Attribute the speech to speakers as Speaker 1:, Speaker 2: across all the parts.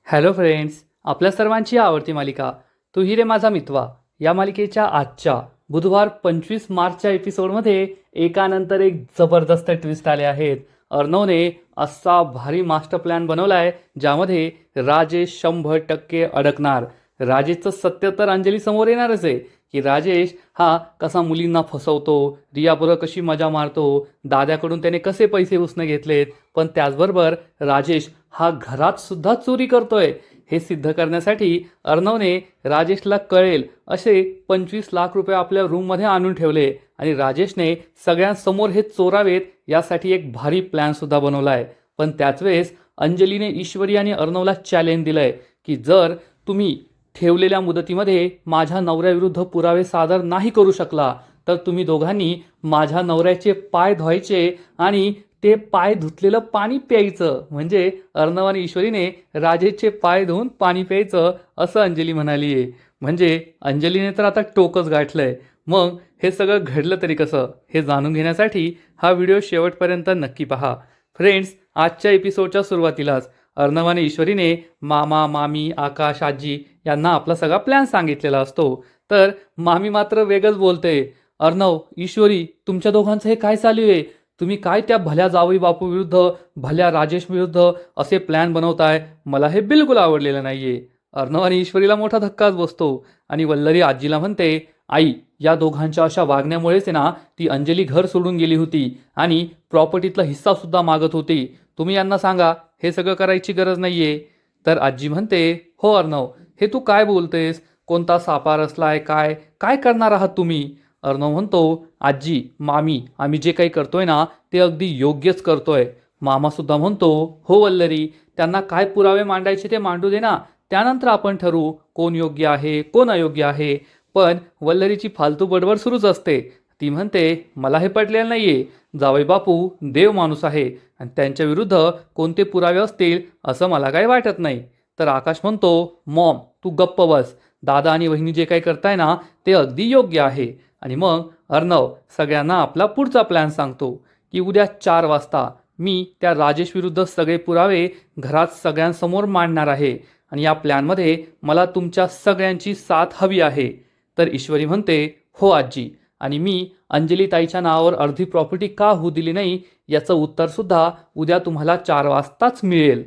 Speaker 1: Hello friends, आपल्या सर्वांची आवडती मालिका तू ही रे माझा मितवा या मालिकेच्या आजच्या बुधवार 25 मार्चच्या एपिसोडमध्ये एकानंतर एक जबरदस्त ट्विस्ट आले आहेत. अर्णवने असा भारी मास्टर प्लॅन बनवला आहे ज्यामध्ये राजेश 100% अडकणार. राजेशचं सत्य तर अंजली समोर येणारच आहे की राजेश हा कसा मुलींना फसवतो, रियाबरोबर कशी मजा मारतो, दाद्याकडून त्याने कसे पैसे उसने घेतलेत, पण त्याचबरोबर राजेश हा घरात सुद्धा चोरी करतोय हे सिद्ध करण्यासाठी अर्णवने राजेशला कळेल असे 25 लाख रुपये आपल्या रूममध्ये आणून ठेवले आणि राजेशने सगळ्यांसमोर हे चोरावेत यासाठी एक भारी प्लॅन सुद्धा बनवला आहे. पण त्याच वेळेस अंजलीने ईश्वरी आणि अर्णवला चॅलेंज दिलंय की जर तुम्ही ठेवलेल्या मुदतीमध्ये माझ्या नवऱ्याविरुद्ध पुरावे सादर नाही करू शकला तर तुम्ही दोघांनी माझ्या नवऱ्याचे पाय धुवायचे आणि ते पाय धुतलेलं पाणी प्यायचं. म्हणजे अर्णव आणि ईश्वरीने राजेशचे पाय धुवून पाणी प्यायचं असं अंजली म्हणाली आहे. म्हणजे अंजलीने तर आता टोकच गाठलंय. मग हे सगळं घडलं तरी कसं हे जाणून घेण्यासाठी हा व्हिडिओ शेवटपर्यंत नक्की पहा. फ्रेंड्स, आजच्या एपिसोडच्या सुरुवातीलाच अर्णव आणि ईश्वरीने मामा, मामी, आकाश, आजी यांना आपला सगळा प्लॅन सांगितलेला असतो. तर मामी मात्र वेगळंच बोलते. अर्णव, ईश्वरी, तुमच्या दोघांचं हे काय चालू आहे? तुम्ही काय त्या भल्या जावई बापू विरुद्ध, भल्या राजेश विरुद्ध असे प्लॅन बनवताय? मला हे बिलकुल आवडलेलं नाहीये. अर्णव आणि ईश्वरीला मोठा धक्काच बसतो आणि वल्लरी आजीला म्हणते, आई, या दोघांच्या अशा वागण्यामुळेच आहे ना ती अंजली घर सोडून गेली होती आणि प्रॉपर्टीतला हिस्सा सुद्धा मागत होती. तुम्ही यांना सांगा हे सगळं करायची गरज नाहीये. तर आजी म्हणते, हो अर्णव, हे तू काय बोलतेस? कोणता सापा रचलाय? काय काय करणार आहात तुम्ही? अर्णव म्हणतो, आजी, मामी, आम्ही जे काही करतोय ना ते अगदी योग्यच करतोय. मामासुद्धा म्हणतो, हो वल्लरी, त्यांना काय पुरावे मांडायचे ते मांडू दे ना, त्यानंतर आपण ठरवू कोण योग्य आहे कोण अयोग्य आहे. पण वल्लरीची फालतू बडबड सुरूच असते. ती म्हणते, मला हे पटलेलं नाहीये. जावई बापू देव माणूस आहे आणि त्यांच्या विरुद्ध कोणते पुरावे असतील असं मला काही वाटत नाही. तर आकाश म्हणतो, मॉम, तू गप्प बस. दादा आणि वहिनी जे काही करताय ना ते अगदी योग्य आहे. आणि मग अर्णव सगळ्यांना आपला पुढचा प्लॅन सांगतो की उद्या 4 वाजता मी त्या राजेश विरुद्ध सगळे पुरावे घरात सगळ्यांसमोर मांडणार आहे आणि या प्लॅनमध्ये मला तुमच्या सगळ्यांची साथ हवी आहे. तर ईश्वरी म्हणते, हो आजी, आणि मी अंजली ताईच्या नावावर अर्धी प्रॉपर्टी का होऊ दिली नाही याचं उत्तरसुद्धा उद्या तुम्हाला 4 वाजताच मिळेल.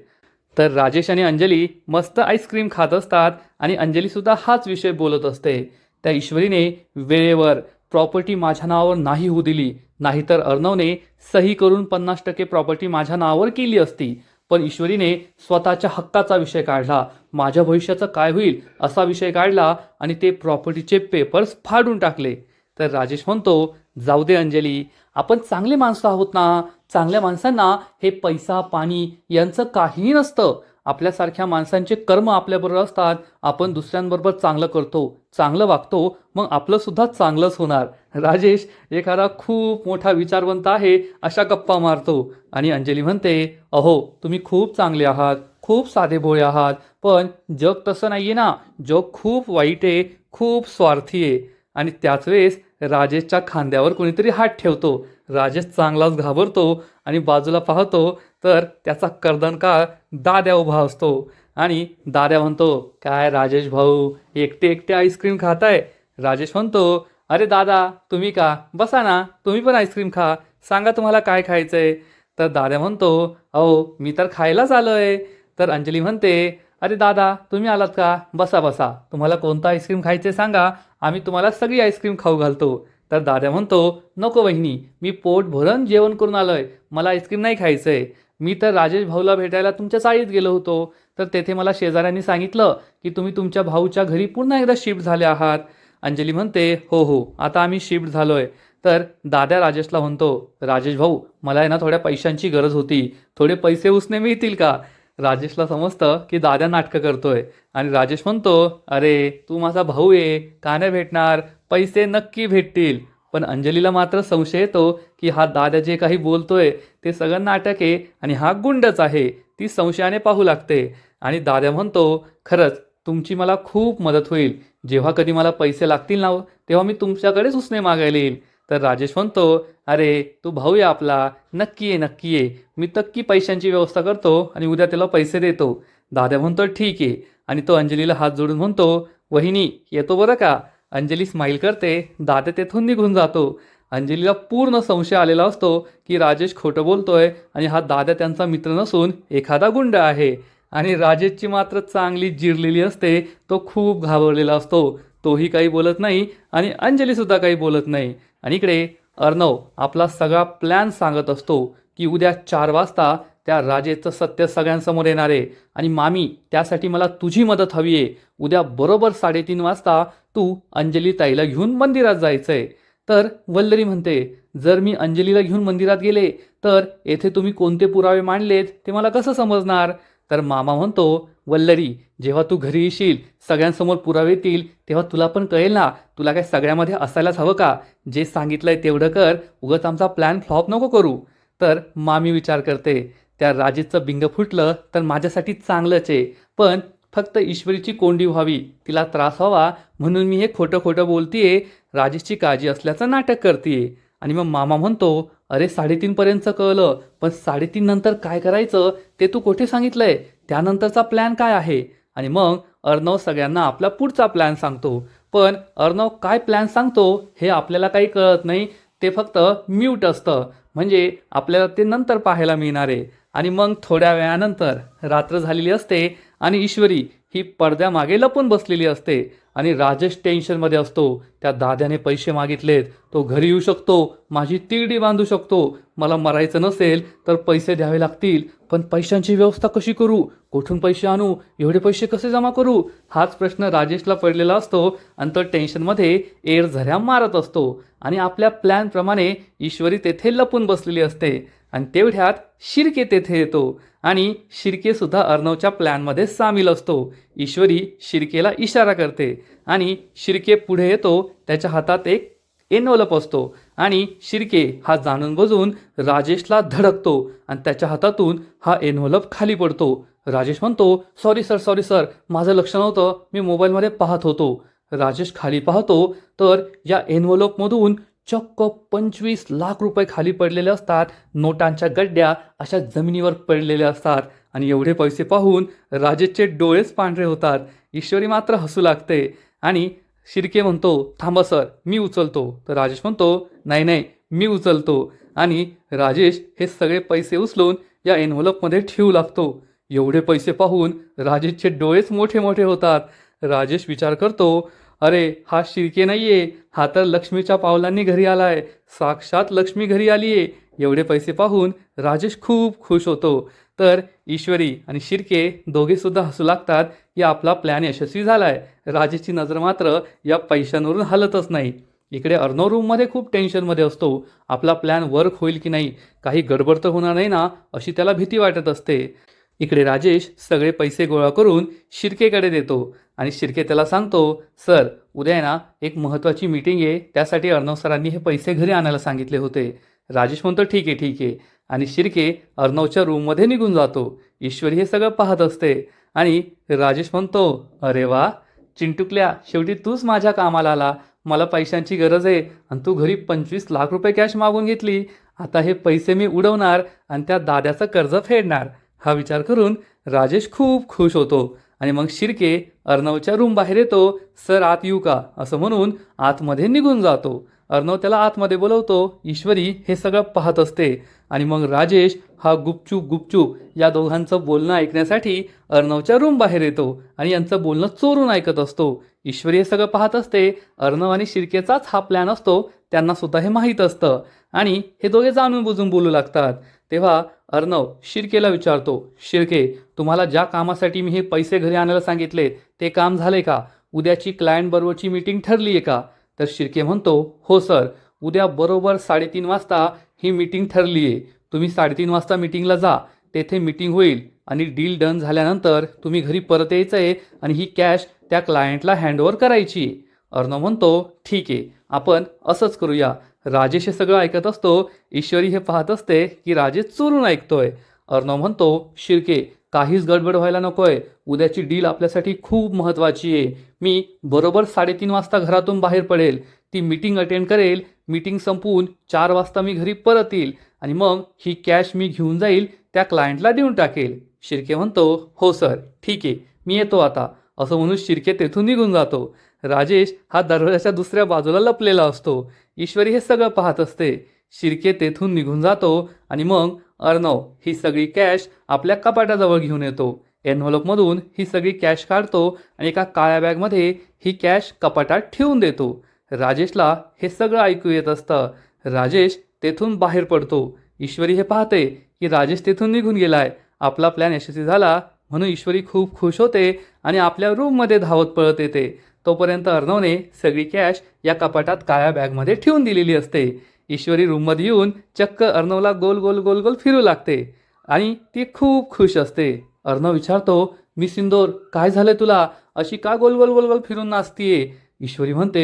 Speaker 1: तर राजेश आणि अंजली मस्त आईस्क्रीम खात असतात आणि अंजलीसुद्धा हाच विषय बोलत असते. त्या ईश्वरीने वेळेवर प्रॉपर्टी माझ्या नावावर नाही होऊ दिली, नाहीतर अर्णवने सही करून 50% प्रॉपर्टी माझ्या नावावर केली असती. पण ईश्वरीने स्वतःच्या हक्काचा विषय काढला, माझ्या भविष्याचं काय होईल असा विषय काढला आणि ते प्रॉपर्टीचे पेपर्स फाडून टाकले. तर राजेश म्हणतो, जाऊ दे अंजली, आपण चांगले माणसं आहोत ना. चांगल्या माणसांना हे पैसा पाणी यांचं काहीही नसतं. आपल्यासारख्या माणसांचे कर्म आपल्याबरोबर असतात. आपण दुसऱ्यांबरोबर चांगलं करतो, चांगलं वागतो, मग आपलं सुद्धा चांगलंच होणार. राजेश एखादा खूप मोठा विचारवंत आहे अशा गप्पा मारतो आणि अंजली म्हणते, अहो, तुम्ही खूप चांगले आहात, खूप साधेभोळे आहात, पण जग तसं नाहीये ना. जग खूप वाईट आहे, खूप स्वार्थी आहे. आणि त्याच वेळेस राजेशच्या खांद्यावर कोणीतरी हात ठेवतो. राजेश चांगलाच घाबरतो आणि बाजूला पाहतो तर त्याचा कर्दनका दाद्या उभा असतो आणि दाद्या म्हणतो, काय राजेश भाऊ, एकटे एकटे आईस्क्रीम खाताय? राजेश म्हणतो, अरे दादा, तुम्ही का, बसा ना, तुम्ही पण आईस्क्रीम खा, सांगा तुम्हाला काय खायचंय. तर दाद्या म्हणतो, अहो, मी तर खायलाच आलोय. तर अंजली म्हणते, अरे दादा, तुम्ही आलात का, बसा बसा, तुम्हाला कोणता आईस्क्रीम खायचे सांगा, आम्ही तुम्हाला सगळी आईस्क्रीम खाऊ घालतो. तर दाद्या म्हणतो, नको वहिनी, मी पोट भरून जेवण करून आलोय, मला आईस्क्रीम नाही खायचंय. मी तर राजेश भाऊला भेटायला तुमच्या चाळीत गेलो होतो, तर तेथे मला शेजाऱ्यांनी सांगितलं की तुम्ही तुमच्या भाऊच्या घरी पुन्हा एकदा शिफ्ट झाले आहात. अंजली म्हणते, हो हो, आता आम्ही शिफ्ट झालोय. तर दाद्या राजेशला म्हणतो, राजेश भाऊ, मला आहे ना थोड्या पैशांची गरज होती, थोडे पैसे उसने मिळतील का? राजेशला समजतं की दाद्या नाटकं करतोय आणि राजेश म्हणतो, अरे तू माझा भाऊ आहे, का नाही भेटणार, पैसे नक्की भेटतील. पण अंजलीला मात्र संशय येतो की हा दाद्या जे काही बोलतोय ते सगळं नाटक आहे आणि हा गुंडच आहे. ती संशयाने पाहू लागते आणि दाद्या म्हणतो, खरंच तुमची मला खूप मदत होईल. जेव्हा कधी मला पैसे लागतील ना तेव्हा मी तुमच्याकडेच उसने मागायला येईल. तर राजेश म्हणतो, अरे तू भाऊ आहे आपला, नक्की ये नक्की ये, मी नक्की पैशांची व्यवस्था करतो आणि उद्या त्याला पैसे देतो. दाद्या म्हणतो ठीक आहे आणि तो अंजलीला हात जोडून म्हणतो वहिनी येतो बरं का. अंजली स्माईल करते, दाद्या तेथून निघून जातो. अंजलीला पूर्ण संशय आलेला असतो की राजेश खोटं बोलतोय आणि हा दाद्या त्यांचा मित्र नसून एखादा गुंड आहे. आणि राजेशची मात्र चांगली जिरलेली असते, तो खूप घाबरलेला असतो. तोही काही बोलत नाही आणि अंजलीसुद्धा काही बोलत नाही. आणि इकडे अर्णव आपला सगळा प्लॅन सांगत असतो की उद्या 4 वाजता त्या राजेचं सत्य सगळ्यांसमोर येणार आहे आणि मामी त्यासाठी मला तुझी मदत हवी आहे. उद्या बरोबर 3:30 वाजता तू अंजली ताईला घेऊन मंदिरात जायचंय. तर वल्लरी म्हणते जर मी अंजलीला घेऊन मंदिरात गेले तर येथे तुम्ही कोणते पुरावे मांडलेत ते मला कसं समजणार. तर मामा म्हणतो वल्लरी जेव्हा तू घरी येशील सगळ्यांसमोर पुरावे येतील तेव्हा तुला पण कळेल ना. तुला काय सगळ्यामध्ये असायलाच हवं का. जे सांगितलंय तेवढं कर, उगाच आमचा प्लॅन फ्लॉप नको करू. तर मामी विचार करते त्या राजेशचं बिंग फुटलं तर माझ्यासाठी चांगलंच आहे, पण फक्त ईश्वरीची कोंडी व्हावी, तिला त्रास व्हावा म्हणून मी हे खोटं खोटं बोलतीये, राजेशची काळजी असल्याचं नाटक करतीये. आणि मग मामा म्हणतो अरे 3:30 पर्यंतचं कळलं, पण 3:30 नंतर काय करायचं ते तू कुठे सांगितलंय, त्यानंतरचा प्लॅन काय आहे. आणि मग अर्णव सगळ्यांना आपला पुढचा प्लॅन सांगतो. पण अर्णव काय प्लॅन सांगतो हे आपल्याला काही कळत नाही, ते फक्त म्यूट असतं, म्हणजे आपल्याला ते नंतर पाहायला मिळणार आहे. आणि मग थोड्या वेळानंतर रात्र झालेली असते आणि ईश्वरी ही पडद्यामागे लपून बसलेली असते आणि राजेश टेन्शनमध्ये असतो. त्या दाद्याने पैसे मागितलेत, तो घरी येऊ शकतो, माझी तिरडी बांधू शकतो, मला मरायचं नसेल तर पैसे द्यावे लागतील, पण पैशांची व्यवस्था कशी करू, कुठून पैसे आणू, एवढे पैसे कसे जमा करू, हाच प्रश्न राजेशला पडलेला असतो. आणि तो टेन्शनमध्ये एअर झऱ्या मारत असतो आणि आपल्या प्लॅनप्रमाणे ईश्वरी तेथे लपून बसलेली असते. आणि तेवढ्यात शिर्के तेथे येतो आणि शिर्केसुद्धा अर्णवच्या प्लॅनमध्ये सामील असतो. ईश्वरी शिर्केला इशारा करते आणि शिर्के पुढे येतो, त्याच्या हातात एक एनवलप असतो आणि शिर्के हा जाणून बुजून राजेशला धडकतो आणि त्याच्या हातातून हा एनवलप खाली पडतो. राजेश म्हणतो सॉरी सर माझं लक्ष नव्हतं, मी मोबाईलमध्ये पाहत होतो. राजेश खाली पाहतो तर या एनवलपमधून चक्क 25 लाख रुपये खाली पडलेले असतात. नोटांच्या गड्ड्या अशा जमिनीवर पडलेल्या असतात आणि एवढे पैसे पाहून राजेशचे डोळेच पांढरे होतात. ईश्वरी मात्र हसू लागते आणि शिर्के म्हणतो थांबा सर मी उचलतो. तर राजेश म्हणतो नाही मी उचलतो. आणि राजेश हे सगळे पैसे उचलून या एनव्हलपमध्ये ठेवू लागतो. एवढे पैसे पाहून राजेशचे डोळेच मोठे मोठे होतात. राजेश विचार करतो अरे हा शिर्के नाहीये, हा तर लक्ष्मीच्या पावलांनी घरी आलाय, साक्षात लक्ष्मी घरी आलीये. एवढे पैसे पाहून राजेश खूप खुश होतो. तर ईश्वरी आणि शिर्के दोघे सुद्धा हसू लागतात की आपला प्लॅन यशस्वी झालाय. राजेशची नजर मात्र या पैशांवरून हलतच नाही. इकडे अर्णव रूममध्ये खूप टेन्शनमध्ये असतो. आपला प्लॅन वर्क होईल की नाही, काही गडबड तर होणार नाही ना, अशी त्याला भीती वाटत असते. इकडे राजेश सगळे पैसे गोळा करून शिर्केकडे देतो आणि शिर्के त्याला सांगतो सर उद्या आहे ना एक महत्त्वाची मीटिंग आहे, त्यासाठी अर्णव सरांनी हे पैसे घरी आणायला सांगितले होते. राजेश म्हणतो ठीक आहे आणि शिर्के अर्णवच्या रूममध्ये निघून जातो. ईश्वरी हे सगळं पाहत असते आणि राजेश म्हणतो अरे वा चिंटुकल्या, शेवटी तूच माझ्या कामाला आला, मला पैशांची गरज आहे आणि तू घरी 25 लाख रुपये कॅश मागून घेतली, आता हे पैसे मी उडवणार आणि त्या दाद्याचं कर्ज फेडणार. हा विचार करून राजेश खूप खुश होतो आणि मग शिर्के अर्णवच्या रूम बाहेर येतो. सर आत येऊ का असं म्हणून आतमध्ये निघून जातो. अर्णव त्याला आतमध्ये बोलवतो. ईश्वरी हे सगळं पाहत असते आणि मग राजेश हा गुपचूप या दोघांचं बोलणं ऐकण्यासाठी अर्णवच्या रूम बाहेर येतो आणि यांचं बोलणं चोरून ऐकत असतो. ईश्वरी हे सगळं पाहत असते. अर्णव आणि शिर्केचाच हा प्लॅन असतो, त्यांना सुद्धा हे माहीत असतं आणि हे दोघे जाणून बुजून बोलू लागतात. तेव्हा अर्णव शिर्केला विचारतो शिर्के तुम्हाला ज्या कामासाठी मी हे पैसे घरी आणायला सांगितले ते काम झाले का, उद्याची क्लायंट बरोबरची मीटिंग ठरली आहे का. तर शिर्के म्हणतो हो सर, उद्या बरोबर 3:30 वाजता ही मीटिंग ठरली आहे, तुम्ही 3:30 वाजता मीटिंगला जा, तेथे मीटिंग होईल आणि डील डन झाल्यानंतर तुम्ही घरी परत यायचं आहे आणि ही कॅश त्या क्लायंटला हँडओव्हर करायची. अर्णव म्हणतो ठीक आहे आपण असंच करूया. राजेश हे सगळं ऐकत असतो. ईश्वरी हे पाहत असते की राजेश चोरून ऐकतोय. अर्णव म्हणतो शिर्के काहीच गडबड व्हायला नकोय, उद्याची डील आपल्यासाठी खूप महत्त्वाची आहे. मी बरोबर 3:30 वाजता घरातून बाहेर पडेल, ती मीटिंग अटेंड करेल, मीटिंग संपवून 4 वाजता मी घरी परत येईल आणि मग ही कॅश मी घेऊन जाईल, त्या क्लायंटला देऊन टाकेल. शिर्के म्हणतो, हो सर, ठीक आहे, मी येतो आता. असं म्हणून शिर्के तेथून निघून जातो. राजेश हा दरवाजाच्या दुसऱ्या बाजूला लपलेला असतो. ईश्वरी हे सगळं पाहत असते. शिर्के तेथून निघून जातो आणि मग अर्णव ही सगळी कॅश आपल्या कपाटाजवळ घेऊन येतो. एन्व्हलपमधून ही सगळी कॅश काढतो आणि एका काळ्या बॅगमध्ये ही कॅश कपाटात ठेवून देतो. राजेशला हे सगळं ऐकू येत असतं. राजेश तेथून बाहेर पडतो. ईश्वरी हे पाहते की राजेश तेथून निघून गेलाय. आपला प्लॅन यशस्वी झाला म्हणून ईश्वरी खूप खुश होते आणि आपल्या रूममध्ये धावत पळत येते. तोपर्यंत अर्णवने सगळी कॅश या कपाटात काळ्या बॅगमध्ये ठेवून दिलेली असते. ईश्वरी रूममध्ये येऊन चक्क अर्णवला गोल गोल गोल गोल फिरू लागते आणि ती खूप खुश असते. अर्णव विचारतो, मी सिंदूर, काय झालं तुला? अशी का गोल गोल गोल गोल फिरून नाचतीये? ईश्वरी म्हणते,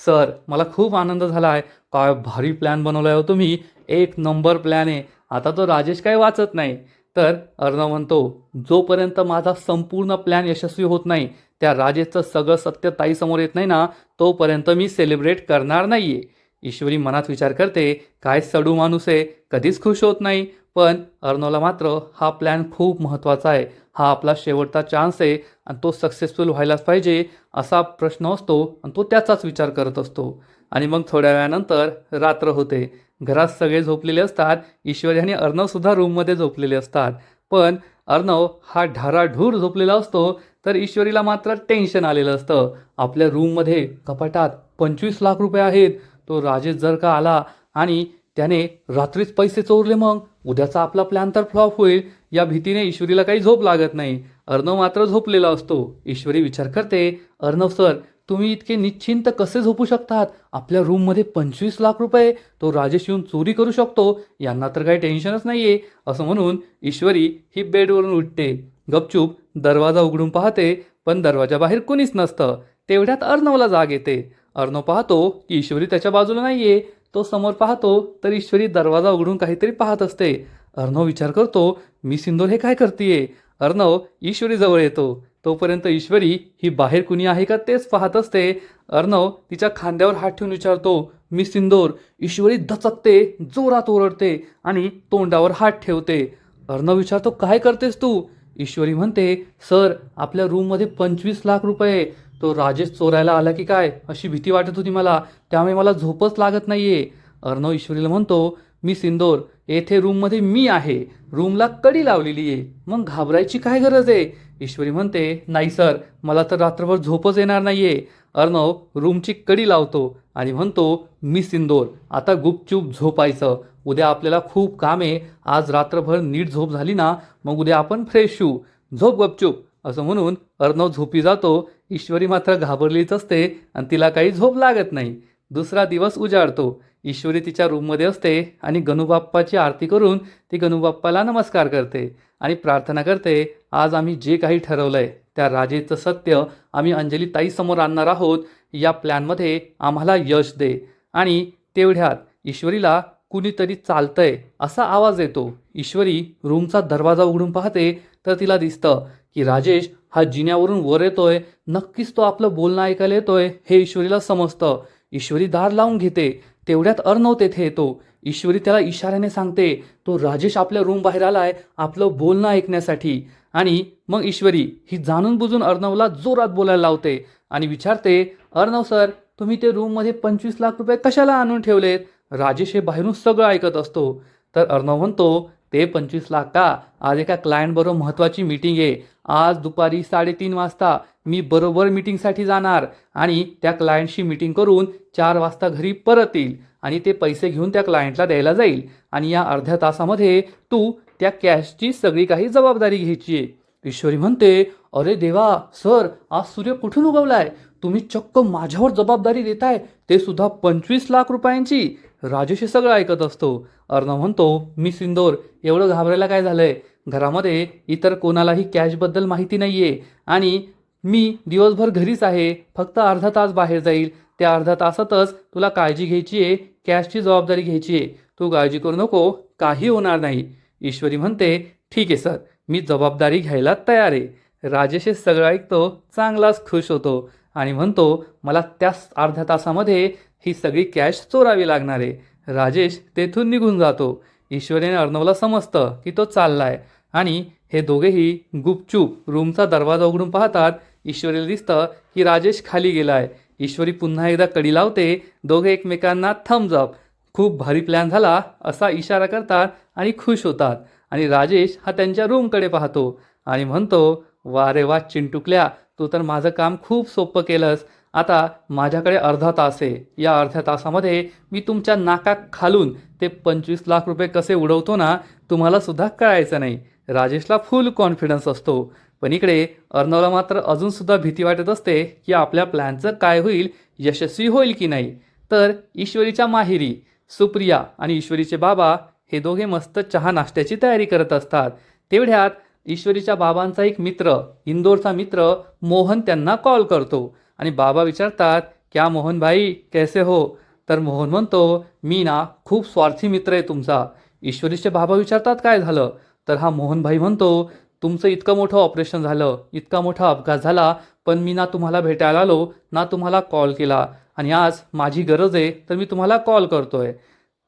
Speaker 1: सर, मला खूप आनंद झालाय. काय भारी प्लॅन बनवलाय हो तुम्ही. एक नंबर प्लॅन आहे. आता तो राजेश काय वाचत नाही. तर अर्णव म्हणतो, जोपर्यंत माझा संपूर्ण प्लॅन यशस्वी होत नाही, त्या राजेशचं सगळं सत्य ताईसमोर येत नाही ना, तोपर्यंत मी सेलिब्रेट करणार नाहीये. ईश्वरी मनात विचार करते, काय सडू माणूस आहे, कधीच खुश होत नाही. पण अर्णवला मात्र हा प्लॅन खूप महत्त्वाचा आहे. हा आपला शेवटचा चान्स आहे आणि तो सक्सेसफुल व्हायलाच पाहिजे असा प्रश्न असतो आणि तो त्याचाच विचार करत असतो. आणि मग थोड्या वेळानंतर रात्र होते. घरात सगळे झोपलेले असतात. ईश्वरी आणि अर्णवसुद्धा रूममध्ये झोपलेले असतात. पण अर्णव हा ढाराढूर झोपलेला असतो. तर ईश्वरीला मात्र टेन्शन आलेलं असतं. आपल्या रूममध्ये कपाटात 25 लाख रुपये आहेत. तो राजेश जर का आला आणि त्याने रात्रीच पैसे चोरले, मग उद्याचा आपला प्लॅन तर फ्लॉप होईल. या भीतीने ईश्वरीला काही झोप लागत नाही. अर्णव मात्र झोपलेला असतो. ईश्वरी विचार करते, अर्णव सर, तुम्ही इतके निश्चिंत कसे झोपू शकतात? आपल्या रूममध्ये 25 लाख रुपये, तो राजेश येऊन चोरी करू शकतो, यांना तर काही टेन्शनच नाहीये. असं म्हणून ईश्वरी ही बेडवरून उठते. गपचूप दरवाजा उघडून पाहते, पण दरवाजा बाहेर कुणीच नसतं. तेवढ्यात अर्णवला जाग येते. अर्णव पाहतो की ईश्वरी त्याच्या बाजूला नाहीये. तो समोर पाहतो तर ईश्वरी दरवाजा उघडून काहीतरी पाहत असते. अर्णव विचार करतो, मी सिंदूर हे काय करतीये? अर्णव ईश्वरी जवळ येतो. तोपर्यंत ईश्वरी ही बाहेर कुणी आहे का तेच पाहत असते. अर्णव तिच्या खांद्यावर हात ठेवून विचारतो, मी सिंदूर. ईश्वरी दचकते, जोरात ओरडते आणि तोंडावर हात ठेवते. अर्णव विचारतो, काय करतेस तू? ईश्वरी म्हणते, सर, आपल्या रूममध्ये 25 लाख रुपये. तो राजेश चोरायला आला की काय अशी भीती वाटत होती मला, त्यामुळे मला झोपच लागत नाहीये. अर्णव ईश्वरीला म्हणतो, मी सिंदूर, येथे रूममध्ये मी आहे. रूमला कडी लावलेली आहे, मग घाबरायची काय गरज आहे? ईश्वरी म्हणते, नाही सर, मला तर रात्रभर झोपच येणार नाहीये. अर्णव रूमची कडी लावतो आणि म्हणतो, मी सिंदूर, आता गुपचूप झोपायचं. उद्या आपल्याला खूप काम आहे. आज रात्रभर नीट झोप झाली ना, मग उद्या आपण फ्रेश होऊ. झोप गपचूप. असं म्हणून अर्णव झोपी जातो. ईश्वरी मात्र घाबरलीच असते आणि तिला काही झोप लागत नाही. दुसरा दिवस उजाडतो. ईश्वरी तिच्या रूममध्ये असते आणि गणूबाप्पाची आरती करून ती गणूबाप्पाला नमस्कार करते आणि प्रार्थना करते, आज आम्ही जे काही ठरवलंय त्या राजेचं सत्य आम्ही अंजली ताईसमोर आणणार आहोत. या प्लॅनमध्ये आम्हाला यश दे. आणि तेवढ्यात ईश्वरीला कुणीतरी चालतंय असा आवाज येतो. ईश्वरी रूमचा दरवाजा उघडून पाहते तर तिला दिसतं की राजेश हा जिन्यावरून वर येतोय. नक्कीच तो आपलं बोलणं ऐकायला येतोय हे ईश्वरीला समजतं. ईश्वरी दार लावून घेते. तेवढ्यात अर्णव तेथे येतो. ईश्वरी त्याला इशाऱ्याने सांगते, तो राजेश आपल्या रूम बाहेर आलाय आपलं बोलणं ऐकण्यासाठी. आणि मग ईश्वरी ही जाणून बुजून अर्णवला जोरात बोलायला लावते आणि विचारते, अर्णव सर, तुम्ही ते रूममध्ये 25 लाख रुपये कशाला आणून ठेवलेत? राजेश हे बाहेरून सगळं ऐकत असतो. तर अर्णव म्हणतो, ते 25 लाख का? आज एका क्लायंटबरोबर महत्त्वाची मीटिंग आहे. आज दुपारी 3:30 वाजता मी बरोबर मीटिंगसाठी जाणार आणि त्या क्लायंटशी मीटिंग करून 4 वाजता घरी परत येईल आणि ते पैसे घेऊन त्या क्लायंटला द्यायला जाईल. आणि या अर्ध्या तासामध्ये तू त्या कॅशची सगळी काही जबाबदारी घ्यायची आहे. ईश्वरी म्हणते, अरे देवा सर, आज सूर्य कुठून उगवलाय? तुम्ही चक्क माझ्यावर जबाबदारी देताय, ते सुद्धा 25 लाख रुपयांची. राजेश हे सगळं ऐकत असतो. अर्णव म्हणतो, मी सिंदूर, एवढं घाबरायला काय झालंय? घरामध्ये इतर कोणालाही कॅशबद्दल माहिती नाहीये आणि मी दिवसभर घरीच आहे. फक्त अर्धा तास बाहेर जाईल. त्या अर्ध्या तासातच तुला काळजी घ्यायची आहे, कॅशची जबाबदारी घ्यायची आहे. तू काळजी करू नको, काही होणार नाही. ईश्वरी म्हणते, ठीक आहे सर, मी जबाबदारी घ्यायला तयार आहे. राजेश हे सगळं ऐकतो, चांगलाच खुश होतो आणि म्हणतो, मला त्याच अर्ध्या तासामध्ये ही सगळी कॅश चोरावी लागणार आहे. राजेश तेथून निघून जातो. ईश्वरीने अर्णवला समजतं की तो चाललाय आणि हे दोघेही गुपचूप रूमचा दरवाजा उघडून पाहतात. ईश्वरीला दिसतं की राजेश खाली गेला आहे. ईश्वरी पुन्हा एकदा कडी लावते. दोघे एकमेकांना थम्स अप, खूप भारी प्लॅन झाला असा इशारा करतात आणि खुश होतात. आणि राजेश हा त्यांच्या रूमकडे पाहतो आणि म्हणतो, वा रे वा चिंटुकल्या, तू तर माझं काम खूप सोपं केलंस. आता माझ्याकडे अर्धा तास आहे. या अर्ध्या तासामध्ये मी तुमच्या नाकात खालून ते 25 लाख रुपये कसे उडवतो ना, तुम्हाला सुद्धा कळायचं नाही. राजेशला फुल कॉन्फिडन्स असतो. पण इकडे अर्णवला मात्र अजूनसुद्धा भीती वाटत असते की आपल्या प्लॅनचं काय होईल, यशस्वी होईल की नाही. तर ईश्वरीच्या माहेरी सुप्रिया आणि ईश्वरीचे बाबा हे दोघे मस्त चहा नाश्त्याची तयारी करत असतात. तेवढ्यात ईश्वरीच्या बाबांचा एक मित्र, इंदोरचा मित्र मोहन त्यांना कॉल करतो आणि बाबा विचारतात, क्या मोहन भाई कैसे हो? तर मोहन म्हणतो, मी ना खूप स्वार्थी मित्र आहे तुमचा. ईश्वरीचे बाबा विचारतात, काय झालं? तर हा मोहन भाई म्हणतो, तुमचं इतकं मोठं ऑपरेशन झालं, इतका मोठा अपघात झाला, पण मी ना तुम्हाला भेटायला आलो ना तुम्हाला कॉल केला, आणि आज माझी गरज आहे तर मी तुम्हाला कॉल करतोय.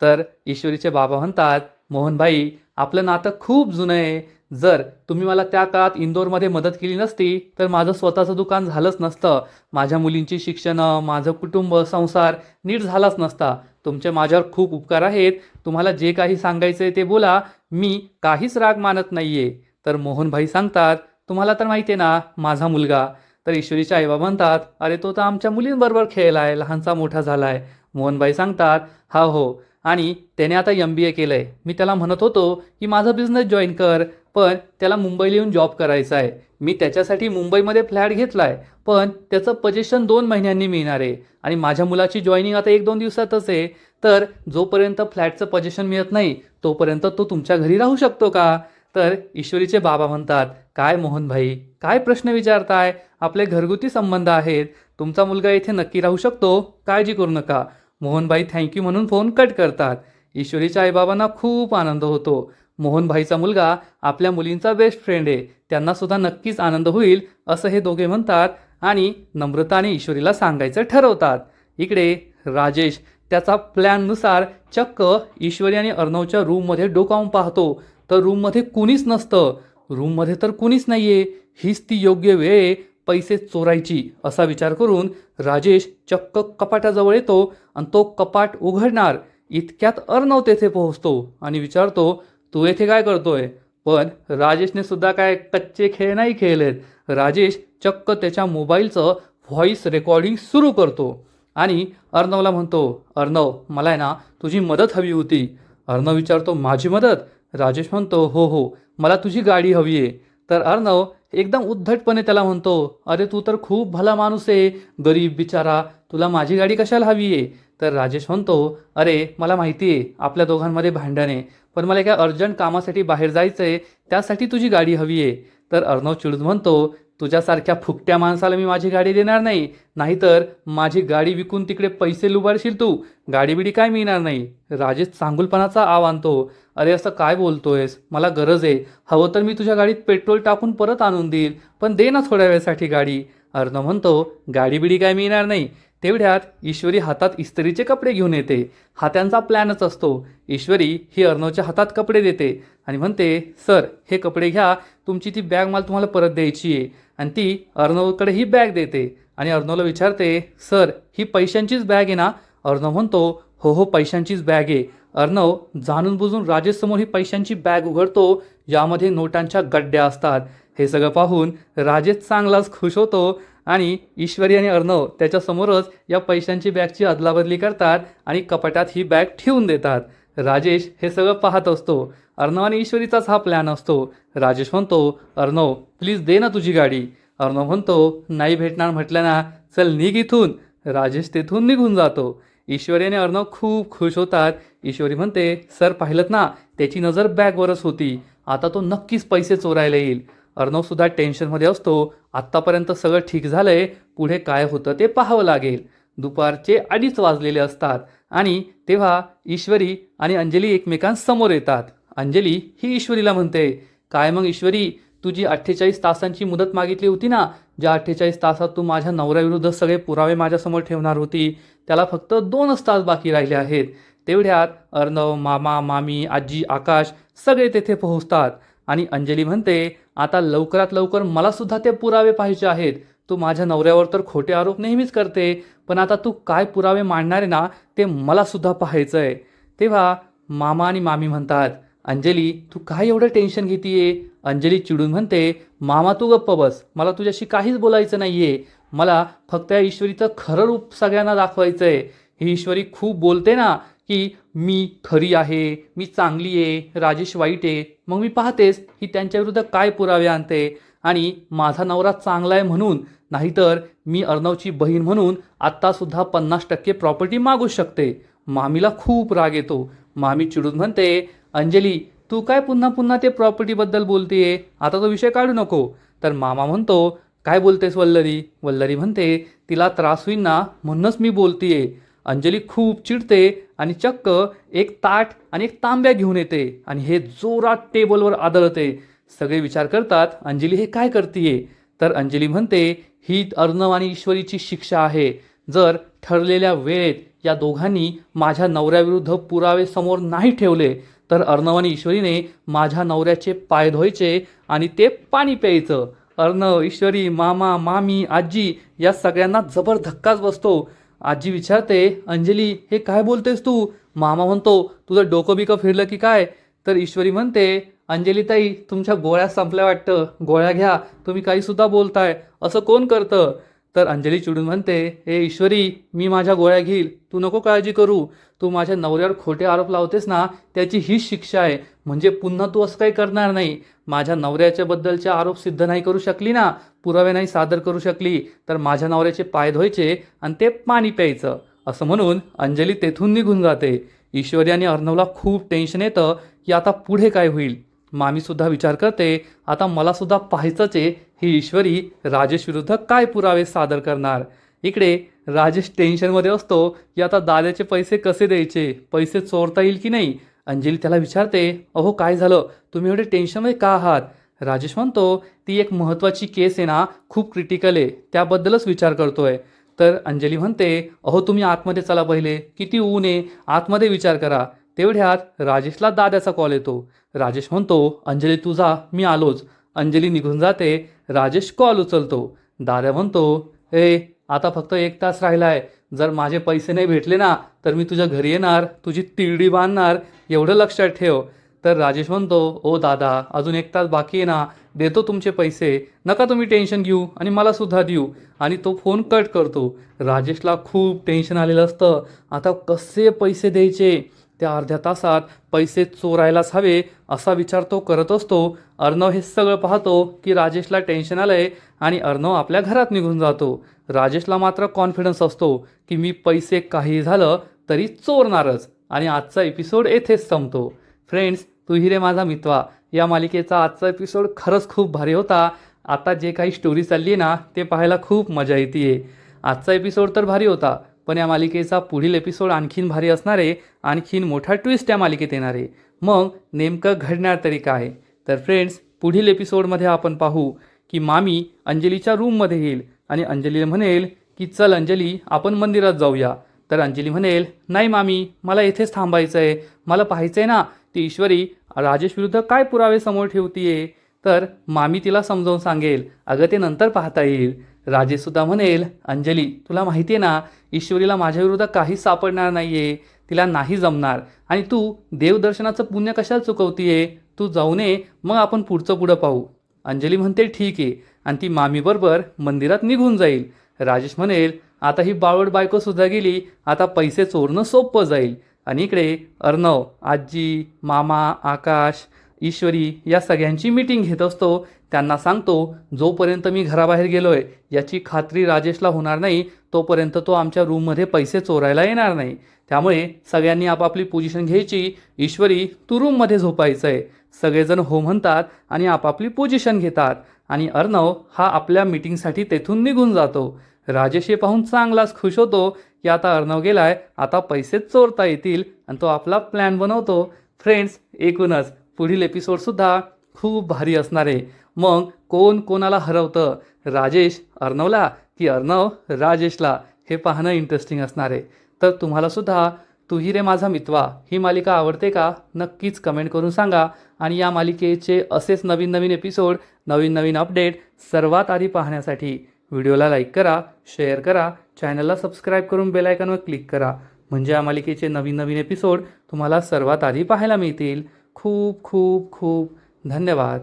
Speaker 1: तर ईश्वरीचे बाबा म्हणतात, मोहनभाई आपलं नातं खूप जुनं आहे. जर तुम्ही मला त्या काळात इंदोरमध्ये मदत केली नसती तर माझं स्वतःचं दुकान झालंच नसतं. माझ्या मुलींची शिक्षणं, माझं कुटुंब, संसार नीट झालाच नसता. तुमचे माझ्यावर खूप उपकार आहेत. तुम्हाला जे काही सांगायचं आहे ते बोला, मी काहीच राग मानत नाही आहे. तर मोहनभाई सांगतात, तुम्हाला तर माहिती आहे ना माझा मुलगा. तर ईश्वरीचे आईबाबा म्हणतात, अरे तो तर आमच्या मुलींबरोबर खेळला आहे, लहानचा मोठा झाला आहे. मोहनभाई सांगतात, हा हो, आणि त्याने आता MBA केलं आहे. मी त्याला म्हणत होतो की माझा बिझनेस जॉईन कर, पण त्याला मुंबईला येऊन जॉब करायचा आहे. मी त्याच्यासाठी मुंबईमध्ये फ्लॅट घेतला आहे, पण त्याचं पोझिशन 2 महिन्यांनी मिळणार आहे आणि माझ्या मुलाची जॉईनिंग आता 1-2 दिवसातच आहे. तर जोपर्यंत फ्लॅटचं पोझिशन मिळत नाही तोपर्यंत तो तुमच्या घरी राहू शकतो का? तर ईश्वरीचे बाबा म्हणतात, काय मोहनभाई, काय प्रश्न विचारताय? आपले घरगुती संबंध आहेत. तुमचा मुलगा इथे नक्की राहू शकतो, काळजी करू नका. मोहनभाई थँक्यू म्हणून फोन कट करतात. ईश्वरीच्या आईबाबांना खूप आनंद होतो. मोहनभाईचा मुलगा आपल्या मुलींचा बेस्ट फ्रेंड आहे, त्यांना सुद्धा नक्कीच आनंद होईल असं हे दोघे म्हणतात आणि नम्रता आणि ईश्वरीला सांगायचं ठरवतात. इकडे राजेश त्याचा प्लॅननुसार चक्क ईश्वरी आणि अर्णवच्या रूममध्ये डोकावून पाहतो, तर रूममध्ये कुणीच नसतं. रूममध्ये तर कुणीच नाहीये, हीच ती योग्य वेळ आहे पैसे चोरायची असा विचार करून राजेश चक्क कपाटाजवळ येतो आणि तो कपाट उघडणार इतक्यात अर्णव तेथे पोहोचतो आणि विचारतो, तू येथे काय करतोय? पण राजेशने सुद्धा काय कच्चे खेळ नाही खेळलेत. राजेश चक्क त्याच्या मोबाईलचं व्हॉइस रेकॉर्डिंग सुरू करतो आणि अर्णवला म्हणतो, अर्णव मला आहे ना तुझी मदत हवी होती. अर्णव विचारतो, माझी मदत? राजेश म्हणतो, हो हो, मला तुझी गाडी हवी आहे. तर अर्णव एकदम उद्धटपणे त्याला म्हणतो, अरे तू तर खूप भला माणूस आहे, गरीब बिचारा, तुला माझी गाडी कशाला हवी आहे? तर राजेश म्हणतो, अरे मला माहिती आहे आपल्या दोघांमध्ये भांडण आहे, पण मला एका अर्जंट कामासाठी बाहेर जायचं आहे, त्यासाठी तुझी गाडी हवी आहे. तर अर्णव चिडून म्हणतो, तुझ्यासारख्या फुकट्या माणसाला मी माझी गाडी देणार नाही, नाहीतर माझी गाडी विकून तिकडे पैसे लुबाडशील तू, गाडी बिडी काय मिळणार नाही. राजेश चांगुलपणाचा आव आणतो, अरे असं काय बोलतोयस, मला गरज आहे, हवं तर मी तुझ्या गाडीत पेट्रोल टाकून परत आणून देईल, पण दे ना थोड्या वेळेसाठी गाडी. अर्णव म्हणतो, गाडी बिडी काय मिळणार नाही. तेवढ्यात ईश्वरी हातात इस्त्रीचे कपडे घेऊन येते. हा त्यांचा प्लॅनच असतो. ईश्वरी ही अर्णवच्या हातात कपडे देते आणि म्हणते, सर हे कपडे घ्या, तुमची ती बॅग मला तुम्हाला परत द्यायची आहे. आणि ती अर्णवकडे ही बॅग देते आणि अर्णवला विचारते, सर ही पैशांचीच बॅग आहे ना? अर्णव म्हणतो, हो हो पैशांचीच बॅग आहे. अर्णव जाणून बुजून राजेशसमोर ही पैशांची बॅग उघडतो, यामध्ये नोटांच्या गड्ड्या असतात. हे सगळं पाहून राजेश चांगलाच खुश होतो आणि ईश्वरी आणि अर्णव त्याच्यासमोरच या पैशांची बॅगची अदलाबदली करतात आणि कपाटात ही बॅग ठेवून देतात. राजेश हे सगळं पाहत असतो. अर्णव आणि ईश्वरीचाच हा प्लॅन असतो. राजेश म्हणतो, अर्णव प्लीज दे ना तुझी गाडी. अर्णव म्हणतो, नाही भेटणार म्हटलं ना, चल निघ इथून. राजेश तेथून निघून जातो. ईश्वरी आणि अर्णव खूप खुश होतात. ईश्वरी म्हणते, सर पाहिलं ना, त्याची नजर बॅगवरच होती, आता तो नक्कीच पैसे चोरायला येईल. अर्णवसुद्धा टेन्शनमध्ये असतो. आत्तापर्यंत सगळं ठीक झालंय, पुढे काय होतं ते पाहावं लागेल. दुपारचे 2:30 वाजलेले असतात आणि तेव्हा ईश्वरी आणि अंजली एकमेकांसमोर येतात. अंजली ही ईश्वरीला म्हणते, काय मग ईश्वरी, तुझी 48 तासांची मुदत मागितली होती ना, ज्या 48 तासात तू माझ्या नवऱ्याविरुद्ध सगळे पुरावे माझ्यासमोर ठेवणार होती, त्याला फक्त 2च तास बाकी राहिले आहेत. तेवढ्यात अर्णव, मामा, मामी, आजी, आकाश सगळे तेथे पोहोचतात आणि अंजली म्हणते आता लवकरात लवकर मला सुद्धा ते पुरावे पाहिजे आहेत. तू माझ्या नवऱ्यावर तर खोटे आरोप नेहमीच करते, पण आता तू काय पुरावे मांडणार आहे ना ते मला सुद्धा पाहायचं आहे. तेव्हा मामा आणि मामी म्हणतात अंजली तू काय एवढं टेन्शन घेतीये. अंजली चिडून म्हणते मामा तू गप्प बस, मला तुझ्याशी काहीच बोलायचं नाहीये. मला फक्त या ईश्वरीचं खरं रूप सगळ्यांना दाखवायचं आहे. ही ईश्वरी खूप बोलते ना की मी खरी आहे, मी चांगली आहे, राजेश वाईट आहे. मग मी पाहतेच ही त्यांच्याविरुद्ध काय पुरावे आणते. आणि माझा नवरा चांगला आहे म्हणून, नाहीतर मी अर्णवची बहीण म्हणून आत्तासुद्धा 50% प्रॉपर्टी मागू शकते. मामीला खूप राग येतो. मामी चिडून म्हणते अंजली तू काय पुन्हा पुन्हा ते प्रॉपर्टीबद्दल बोलतेय, आता तो विषय काढू नको. तर मामा म्हणतो काय बोलतेस वल्लरी. वल्लरी म्हणते तिला त्रास होईल ना म्हणूनच मी बोलतीये. अंजली खूप चिडते आणि चक्क एक ताट आणि एक तांब्या घेऊन येते आणि हे जोरात टेबलवर आदळते. सगळे विचार करतात अंजली हे काय करतीये. तर अंजली म्हणते ही अर्णव आणि ईश्वरीची शिक्षा आहे. जर ठरलेल्या वेळेत या दोघांनी माझ्या नवऱ्याविरुद्ध पुरावे समोर नाही ठेवले तर अर्णव आणि ईश्वरीने माझ्या नवऱ्याचे पाय धुवायचे आणि ते पाणी प्यायचं. अर्णव, ईश्वरी, मामा, मामी, आजी या सगळ्यांना जबर धक्काच बसतो. आजी विचारते अंजली हे काय बोलतेस तू. मामा म्हणतो तुझं डोकं बिकं फिरलं की काय. तर ईश्वरी म्हणते अंजली ताई तुमच्या गोळ्या संपल्या वाटतं, गोळ्या घ्या, तुम्ही काही सुद्धा बोलताय, असं कोण करतं. तर अंजली चिडून म्हणते ए ईश्वरी मी माझ्या गोळ्या घेईल, तू नको काळजी करू. तू माझ्या नवऱ्यावर खोटे आरोप लावतेस ना त्याची हीच शिक्षा आहे. म्हणजे पुन्हा तू असं काही करणार नाही. माझ्या नवऱ्याच्या बद्दलचे आरोप सिद्ध नाही करू शकली ना, पुरावे नाही सादर करू शकली तर माझ्या नवऱ्याचे पाय धुवायचे आणि ते पाणी प्यायचं. असं म्हणून अंजली तेथून निघून जाते. ईश्वरी आणि अर्णवला खूप टेन्शन येतं की आता पुढे काय होईल. मामीसुद्धा विचार करते आता मला सुद्धा पाहायचंच आहे ही ईश्वरी राजेश विरुद्ध काय पुरावे सादर करणार. इकडे राजेश टेन्शनमध्ये असतो की आता दादाचे पैसे कसे द्यायचे, पैसे चोरता येईल की नाही. अंजली त्याला विचारते अहो काय झालं, तुम्ही एवढे टेन्शनमध्ये का आहात. राजेश म्हणतो ती एक महत्त्वाची केस आहे ना, खूप क्रिटिकल आहे, त्याबद्दलच विचार करतोय. तर अंजली म्हणते अहो तुम्ही आतमध्ये चला पहिले, किती ऊन आहे, आतमध्ये विचार करा. तेवढ्यात राजेशला दादाचा कॉल येतो. राजेश म्हणतो अंजली तू जा, मी आलोच. अंजली निघून जाते. राजेश कॉल उचलतो. दादा म्हणतो ए आता फक्त 1 तास राहिला आहे, जर माझे पैसे नाही भेटले ना तर मी तुझ्या घरी येणार, तुझी तिरडी बांधणार, एवढं लक्षात ठेव. तर राजेश म्हणतो ओ दादा अजून 1 तास बाकी आहे ना, देतो तुमचे पैसे, नका तुम्ही टेन्शन घेऊ आणि मला सुद्धा देऊ. आणि तो फोन कट करतो. राजेशला खूप टेन्शन आलेलं असतं, आता कसे पैसे द्यायचे. त्या अर्ध्या तासात पैसे चोरायलाच हवे असा विचार तो करत असतो. अर्णव हे सगळं पाहतो की राजेशला टेन्शन आलंय आणि अर्णव आपल्या घरात निघून जातो. राजेशला मात्र कॉन्फिडन्स असतो की मी पैसे काही झालं तरी चोरणारच. आणि आजचा एपिसोड येथेच संपतो. फ्रेंड्स तूही रे माझा मित्वा या मालिकेचा आजचा एपिसोड खरंच खूप भारी होता. आता जे काही स्टोरी चालली आहे ना ते पाहायला खूप मजा येते. आजचा एपिसोड तर भारी होता, पण या मालिकेचा पुढील एपिसोड आणखीन भारी असणार आहे. आणखीन मोठा ट्विस्ट या मालिकेत येणार आहे. मग नेमकं घडणार तरी काय. तर फ्रेंड्स पुढील एपिसोडमध्ये आपण पाहू की मामी अंजलीच्या रूममध्ये येईल आणि अंजलीला म्हणेल की चल अंजली आपण मंदिरात जाऊया. तर अंजली म्हणेल नाही मामी मला इथेच थांबायचं आहे, मला पाहायचं आहे ना ती ईश्वरी राजेश विरुद्ध काय पुरावे समोर ठेवतीये. तर मामी तिला समजावून सांगेल अगं ते नंतर पाहता येईल. राजेशसुद्धा म्हणेल अंजली तुला माहिती आहे ना ईश्वरीला माझ्याविरुद्ध काहीच सापडणार नाही आहे, तिला नाही जमणार. आणि तू देवदर्शनाचं पुण्य कशाला चुकवतीये, तू जाऊ नये, मग आपण पुढं पाहू. अंजली म्हणते ठीक आहे आणि ती मामीबरोबर मंदिरात निघून जाईल. राजेश म्हणेल आता ही बावळ बायकोसुद्धा गेली, आता पैसे चोरणं सोपं जाईल. आणि इकडे अर्णव, आजी, मामा, आकाश, ईश्वरी या सगळ्यांची मीटिंग घेत असतो. त्यांना सांगतो जोपर्यंत मी घराबाहेर गेलोय याची खात्री राजेशला होणार नाही तोपर्यंत तो आमच्या रूममध्ये पैसे चोरायला येणार नाही. त्यामुळे सगळ्यांनी आपापली पोझिशन घ्यायची. ईश्वरी तू रूममध्ये झोपायचं आहे. सगळेजण हो म्हणतात आणि आपापली पोझिशन घेतात. आणि अर्णव हा आपल्या मीटिंगसाठी तेथून निघून जातो. राजेश हे पाहून चांगलाच खुश होतो की आता अर्णव गेलाय, आता पैसे चोरता येतील आणि तो आपला प्लॅन बनवतो. फ्रेंड्स एकूणच पुढील एपिसोडसुद्धा खूप भारी असणार आहे. मग कोण कोणाला हरवतं, राजेश अर्णवला की अर्णव राजेशला, हे पाहणं इंटरेस्टिंग असणार आहे. तर तुम्हालासुद्धा तू ही रे माझा मितवा ही मालिका आवडते का? नक्कीच कमेंट करून सांगा. आणि या मालिकेचे असेच नवीन नवीन एपिसोड, नवीन नवीन अपडेट सर्वात आधी पाहण्यासाठी व्हिडिओला लाईक करा, शेअर करा, चॅनलला सबस्क्राईब करून बेल आयकॉनवर क्लिक करा. म्हणजे या मालिकेचे नवीन नवीन एपिसोड तुम्हाला सर्वात आधी पाहायला मिळतील. खूप खूप खूप धन्यवाद.